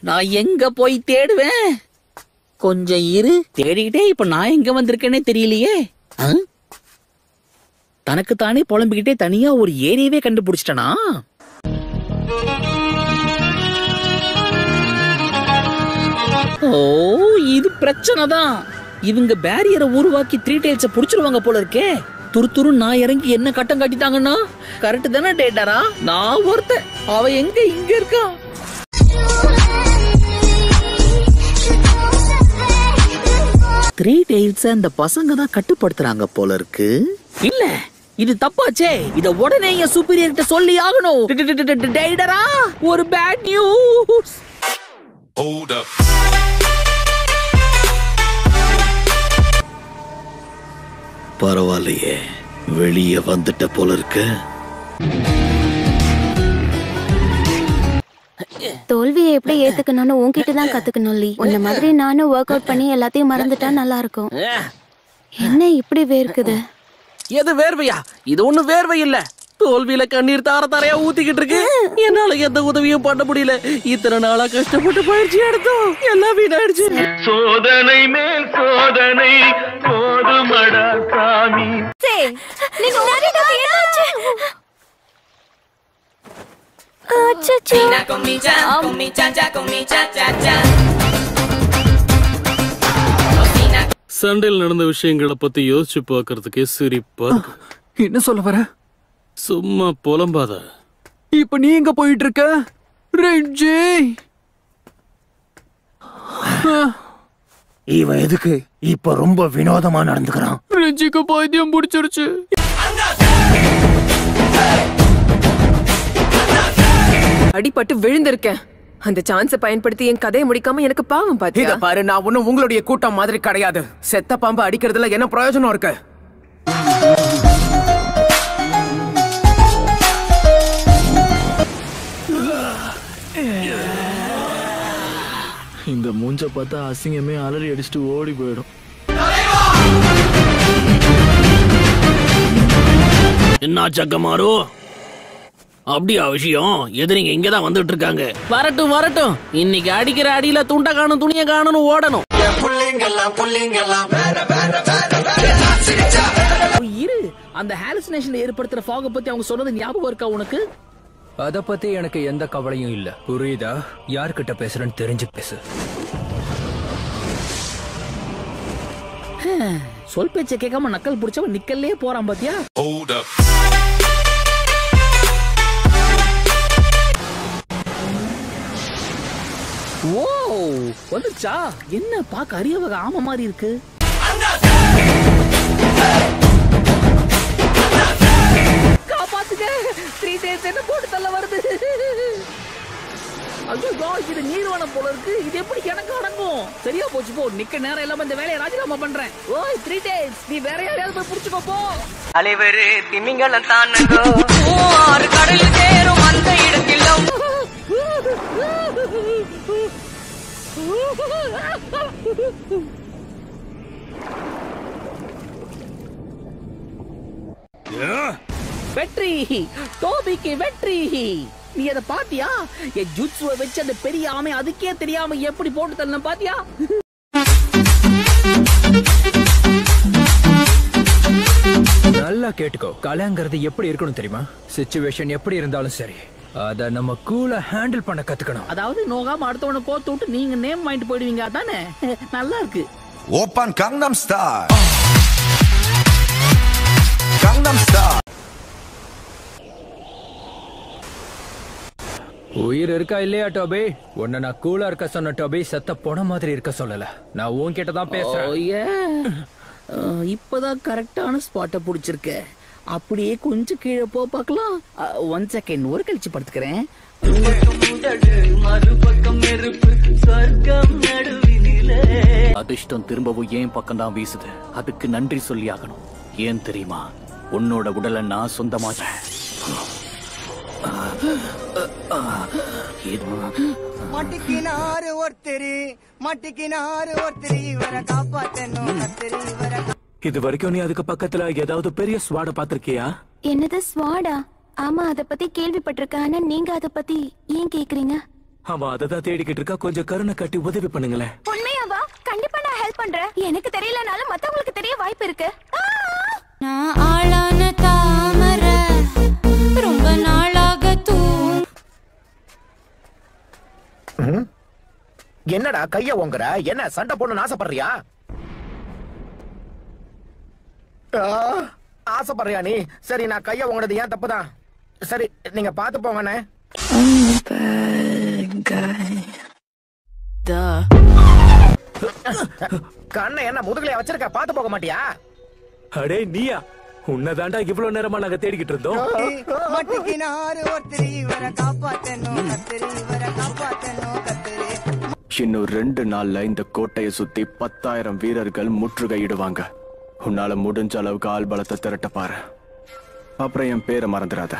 நான் எங்க போய் தேடுவேன்? கொஞ்சம் இரு, தேடிக்கிட்டே இப்ப நான் எங்க வந்திருக்கேனே தெரியலையே. தனக்கு தானே புலம்பிக்கிட்டே தனியா ஒரு ஏரியாவே கண்டுபிடிச்சிட்டனா? ஓ, இது பிரச்சனை தான். இவங்க பேரியரை உருவாக்கி 3 டைல்ஸ புடிச்சிருவாங்க போல இருக்கே. துரு நான் இறங்கி என்ன கட்டம் காட்டிட்டாங்கன்னா கரெக்ட் தானே டேட்டாரா? நான் ஒருத்தன், அவ எங்க இங்க இருக்கா? த்ரீ டெய்ல்ஸ் அந்த பசங்க தான் கட்டுப்படுத்துறாங்க போல இருக்கு. இல்ல, இது தப்பாச்சே. இத உடனே என் சூப்பீரியர் கிட்ட சொல்லி ஆகணும். டேட்டரா, ஒரு பேட் நியூஸ். Hold up. பரவாயில்லையே, வெளியே வந்துட்ட போல இருக்கு. தோல்வியை எப்படி ஏத்துக்கணும்னு உன்கிட்ட தான் கத்துக்கணும் லீ. உன்ன மாதிரி நானும் ஒர்க் அவுட் பண்ணி எல்லாத்தையும் மறந்துட்டா நல்லா இருக்கும். என்ன இப்படி வேர்க்குது? எது வேர்வையா? இது ஒண்ணும் வேர்வை இல்ல. தோல்வியில கண்ணீர் தார தாரையா ஊத்திக்கிட்டு இருக்கு. என்னால எந்த உதவியும் பண்ண முடியல. இத்தனை நாளா கஷ்டப்பட்டு பயிற்சி எடுத்தோம், எல்லாம் வீணாயிடுச்சு. சோதனை மேல் சோதனை போதுமடா சாமி. சண்டையில் நடந்த விஷயங்களை பத்தி யோசிச்சு பாக்குறதுக்கே சிரிப்பா. என்ன சொல்ல வர? சும்மா புலம்பாத. இப்ப நீ எங்க போயிட்டு இருக்க ரெஞ்சி? இவன் எதுக்கு இப்ப ரொம்ப வினோதமா நடந்துக்கிறான்? ரெஞ்சிக்கு பைத்தியம் பிடிச்சிருச்சு. அடிபட்டு விழுந்திருக்கேன். அந்த சான்ஸை பயன்படுத்தி என் கதையை முடிக்காம எனக்கு பாவம் பாத்தியா? இத பாரு, நான் ஒண்ணும் உங்களுடைய கூட்டம் மாதிரி கிடையாது. செத்த பாம்பு அடிக்கிறதுல என்ன பிரயோஜனம் இருக்கு? இந்த மூஞ்ச பார்த்தா அசிங்கமே அலறி அடிச்சுட்டு ஓடி போயிடும். என்ன சக்கமாரு, அப்படியா விஷயம்? எதிரிங்க இங்கதான் வந்துட்டு இருக்காங்க. வரட்டும் வரட்டும், இன்னைக்கு அடிக்கிற அடியில துண்ட காணும் துணிய காணும்னு ஓடணும். இரு, அந்த ஹாலுசினேஷன் ஏற்படுத்துற ஃபாக பத்தி அவங்க சொன்னது ஞாபகம் இருக்கா உனக்கு? அத பத்தி எனக்கு எந்த கவலையும் இல்ல. புரியுதா? யார்கிட்ட பேசுறேன்னு தெரிஞ்சு பேசு. சொல் பேச்ச கேட்காம நக்கல் புடிச்சவன் நிக்கல்லே போறான் பாத்தியா? ஓ, வந்துச்சா? என்ன பாக்க அரிய வகை ஆம மாதிரி இருக்கு. காப்பாத்துங்க, 3 days என்ன போட்டு தள்ள வருது. ஐயோ, இது நீர்வனம் போல இருக்கு. இது எப்படி எனக்கு அடங்கும்? சரியா போச்சு, போ. நிக்க நேரம் இல்லாம இந்த வேலையை ராஜினாமா பண்றேன். ஓய் 3 days, நீ வேற யாரையாவது போய் புடிச்சுக்கோ போ. அலைவரு திமிங்கலம் தானங்கோ, ஆறு கடல் சேரும் அந்த இடத்தில். வெற்றி, டோபிக்கு வெற்றி. நீ அத பாத்தியா? என் ஜுட்சுவை வச்சு அந்த பெரிய ஆமை அதுக்கே தெரியாம எப்படி போட்டு தள்ளன பாத்தியா? நல்லா கேட்டுக்கோ. கலைங்கிறது எப்படி இருக்கணும் தெரியுமா? சிச்சுவேஷன் எப்படி இருந்தாலும் சரி, அத நம்ம கூலா ஹேண்டில் பண்ண கத்துக்கணும். அதாவது நோகாம அடுத்தவனை கோத்து விட்டு நீங்க நேம் வாங்கிட்டு போயிடுவீங்க, அதானே? நல்லா இருக்கு. Open கங்னம் star, கங்னம் star. உயிர் இருக்கா இல்லையா டோபி? உன்னை நான் கூலா இருக்க சொன்ன டோபி, செத்த போன மாதிரி இருக்க சொல்லல. நான் உன்கிட்ட தான் பேசுறேன். இப்பதான் கரெக்டான ஸ்பாட்டை புடிச்சிருக்க. அப்படியே கொஞ்சம் கீழே போ பார்க்கலாம். 1 செகண்ட், ஒரு கழிச்சு படுத்துக்கிறேன். அதிர்ஷ்டம் திரும்பவும் ஏன் பக்கம் தான் வீசுது. அதுக்கு நன்றி சொல்லி ஆகணும். ஏன் தெரியுமா? உன்னோட உடலை நான் சொந்தமாச்சேன். மட்டிக்கினாரு ஒருத்தரி, மட்டிக்கினாரு ஒருத்தரி, இவரை காப்பாத்தணும் கத்திரி இவரை. இது வரைக்கும் நீ அதுக்கு பக்கத்துல ஏதாவது பெரிய ஸ்வாட பாத்திருக்கியா? என்னது ஸ்வாடா? ஆமா, அத பத்தி கேள்விப்பட்டிருக்கேன். ஆனா நீங்க அத பத்தி ஏன் கேக்குறீங்க? அவன் அததான் தேடிக்கிட்டு இருக்கா. கொஞ்சம் கருணை காட்டி உதவி பண்ணுங்களேன். உண்மையாவா? கண்டிப்பா நான் ஹெல்ப் பண்றேன். எனக்கு தெரியலனாலும் மத்தவங்களுக்கு தெரிய வாய்ப்பு இருக்கு. நான் ஆளான தாமரை ரொம்ப நாளாக என்னடா கைய ஓங்குற? என்ன சண்டை போடணும்னு ஆசைப்படுறியா? ஆசைப்படுறியா நீ? சரி, நான் கைய ஓங்குறது ஏன் தப்புதான். சரி, நீங்க பாத்து போங்கண்ணே. கண்ணை என்ன முதுகுலையா வச்சிருக்க? பாத்து போக மாட்டியா? அடே நீயா? உன்னதாண்டா இவ்வளவு நேரமா நாங்க தேடிக்கிட்டு இருந்தோம். மட்டிக்கினாரு ஒருத்தர் இவரை காப்பாத்தணும் கத்திரி இவரை காப்பாத்தணும் கத்திரி. இன்னும் 2 நாள்ல இந்த கோட்டையை சுத்தி 10,000 வீரர்கள் முற்றுகையிடுவாங்க. உன்னால முடிஞ்ச அளவுக்கு ஆள் பலத்தை திரட்ட பாரு. அப்புறம் என் பேரை மறந்துடாத.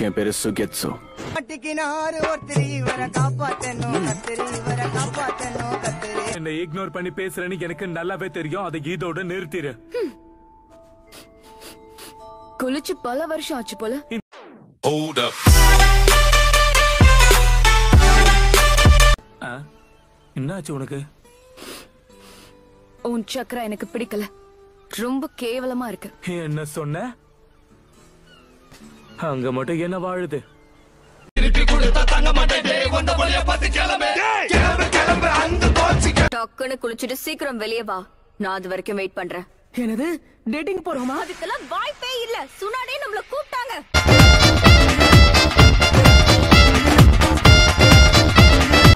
என் பேரு சுகெட்சு. மட்டிக்கினாரு ஒருத்தர் இவரை காப்பாத்தணும் கத்திரி இவரை காப்பாத்தணும் கத்திரி. என்ன இக்னோர் பண்ணி பேசுறேன்னு எனக்கு நல்லாவே தெரியும். அதை இதோட நிறுத்திடு. குளிச்சு பல வருஷம் ஆச்சு போல. என்னாச்சு உனக்கு? உன் சக்கரா எனக்கு பிடிக்கல. ரொம்ப கேவலமா இருக்கு. என்ன சொன்ன? அங்க மட்டும் என்ன வாழுது? டக்குன்னு குளிச்சுட்டு சீக்கிரம் வெளியே வா. நான் அது வரைக்கும் வெயிட் பண்றேன். என்னது? டேட்டிங் போறோமா? அதுக்கெல்லாம் வாய்ப்பே இல்ல. சுனாடே நம்மள கூப்பிட்டாங்க.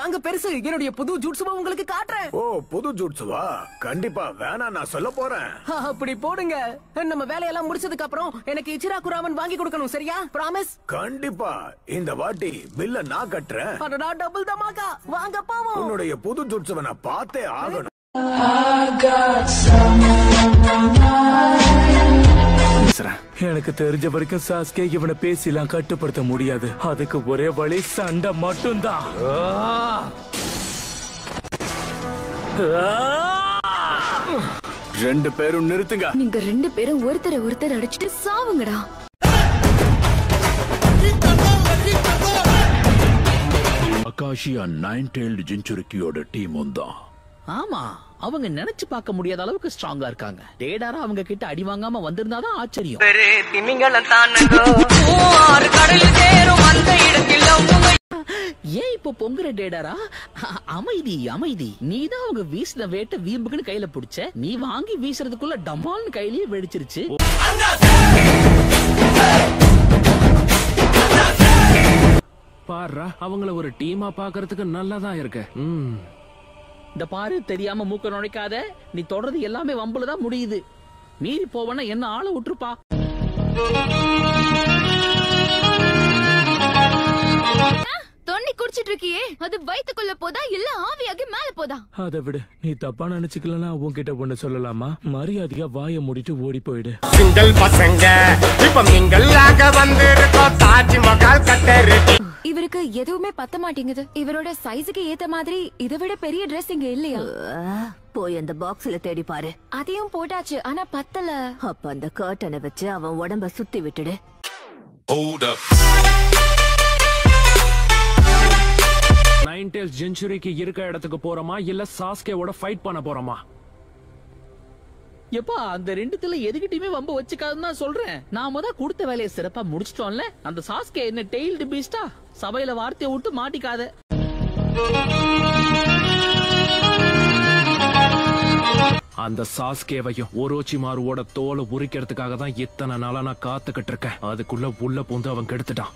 அங்க பெருசு என்னுடைய புது ஜூட்ஸுவா உங்களுக்கு காட்டுறேன். ஓ, புது ஜூட்ஸுவா? கண்டிப்பா வேணா, நான் சொல்ல போறேன். அப்படி போடுங்க. நம்ம வேலையெல்லாம் முடிச்சதுக்கு அப்புறம் எனக்கு இச்சிராகு ராமன் வாங்கி கொடுக்கணும், சரியா? ப்ராமிஸ். கண்டிப்பா இந்த வாட்டி பில்ல நான் கட்டுறேன். அடடா, டபுள் தமாகா. வாங்க போவோம். உன்னுடைய புது ஜூட்ஸுவ நான் பார்த்தே ஆகணும். எனக்கு தெரிஞ்ச வரைக்கும் சாஸ்கே இவனை பேசிலாம் கட்டுப்படுத்த முடியாது. அதுக்கு ஒரே வழி சண்டை மட்டும்தான். 2 பேரும் நிறுத்துங்க. நீங்க 2 பேரும் ஒருத்தர் அடிச்சிட்டு சாவுங்கடா. அகாஷியா 9-tailed ஜின்சுரிக்கியோட டீம் தான். ஆமா, அவங்க நினைச்சு பார்க்க முடியாத அளவுக்கு ஸ்ட்ராங்கா இருக்காங்க. டேடாரா அவங்க கிட்ட அடி வாங்காம வந்திருந்தாதான் ஆச்சரியம். ஏன் இப்ப பொங்குற டேடாரா? அமைதி அமைதி. நீதான் அவங்க வீசின வேட்டை வீம்புக்குன்னு கையில பிடிச்ச. நீ வாங்கி வீசுறதுக்குள்ள டமால்னு கையிலேயே வெடிச்சிருச்சு. பாரு, அவங்கள ஒரு டீமா பாக்குறதுக்கு நல்லாதான் இருக்கு. இந்த பாரு, தெரியாம மூக்க நுழைக்காத. நீ தொடர்றது எல்லாமே வம்புலதான் முடியுது. மீறி போவனா என்ன ஆளை விட்டுருப்பா. தண்ணி குடிச்சிட்டு இருக்கியே, அது வயித்துக்குள்ள போதா இல்ல ஆவியாகி மேல போதா? அதை விட நீ தப்பா நினைச்சுக்கலன்னா உன்கிட்ட ஒண்ணு சொல்லலாமா? மரியாதையா வாயை மூடிட்டு ஓடி போயிடு. சிங்கிள் பசங்க இப்ப மிங்கல்லாக வந்திருக்கோம் தாஜ்மஹால் கட்டருக்கு. இவருக்கு எதுவுமே பத்த மாட்டேங்குது. இவரோட சைஸுக்கு ஏத்த மாதிரி இதை விட பெரிய Dress இங்க இல்லையா? போய் அந்த பாக்ஸ்ல தேடி பாரு. அதையும் போட்டாச்சு, ஆனா பத்தல. அப்ப அந்த கர்ட்டனை வச்சு அவன் உடம்ப சுத்தி விட்டுடு. Nine-tailed ஜின்சுரிக்கு இருக்க இடத்துக்கு போறோமா இல்ல சாஸ்கேவோட ஃபைட் பண்ண போறோமா? எப்பா, அந்த 2த்துல எதுக்கிட்டயுமே வம்ப வச்சுக்காதுன்னு தான் சொல்றேன். நாம தான் கொடுத்த வேலையை சிறப்பா முடிச்சிட்டோம்ல. அந்த சாஸ்கே என்ன டெய்ல்டு பீஸ்டா? சபையில வார்த்தையை விட்டு மாட்டிக்காத. அந்த சாஸ்கேவையும் ஒரோச்சிமாருவோட தோலை உரிக்கிறதுக்காக தான் இத்தனை நாளா நான் காத்துக்கிட்டு இருக்கேன். அதுக்குள்ள உள்ள பூந்து அவன் கெடுத்துட்டான்.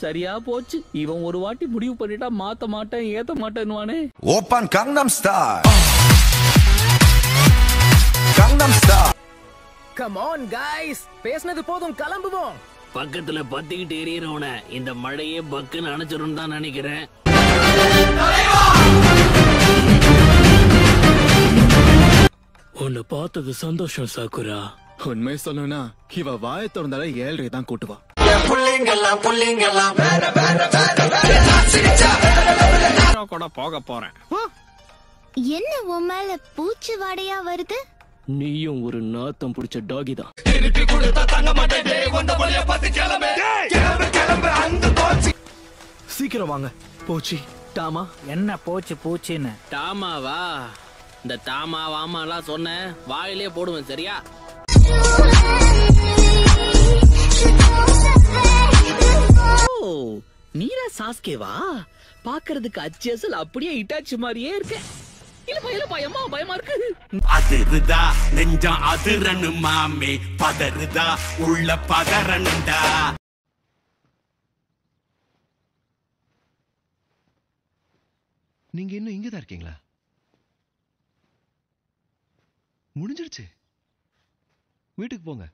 சரியா போச்சு. இவன் ஒரு வாட்டி முடிவு பண்ணிட்டா மாத்த மாட்டேன் ஏத்த மாட்டேன்னுவானே. Oppan Gangnam Style. Gangnam Style. Come on guys, பேசுனது போதும், கிளம்புவோம். பக்கத்துல பத்திக்கிட்டு எரியறவன இந்த மழையே பக்குன்னு அணைச்சிரும் தான் நினைக்கிறேன். உன்னை பார்த்தது சந்தோஷம் சாக்குரா. உண்மை சொல்லணும்னா இவ வாய திறந்தால 7 தான் கூட்டுவா. கூட போக போறேன். என்ன உன் மேல பூச்சி வாடையா வருது? நீயும் ஒரு நாத்தம் பிடிச்ச டாகி தான். சீக்கிரம் வாங்க, போச்சு டாமா. என்ன போச்சு பூச்சின்னு? டாமாவா? இந்த டாமா வாமாலாம் சொன்ன வாயிலே போடுவேன் சரியா? ஓ, நீரா சாஸ்கேவா? பாக்குறதுக்கு அச்சேசல் அப்படியே இட்டாச்சு மாதிரியே இருக்க. இல்லப்பா அம்மா பயமா இருக்கு. அதிருதா நெஞ்சம் அதிரனு மாமே, பதறுதா உள்ள பதறனுண்டா. நீங்க இன்னும் இங்கதான் இருக்கீங்களா? முடிஞ்சிருச்சு, வீட்டுக்கு போங்க.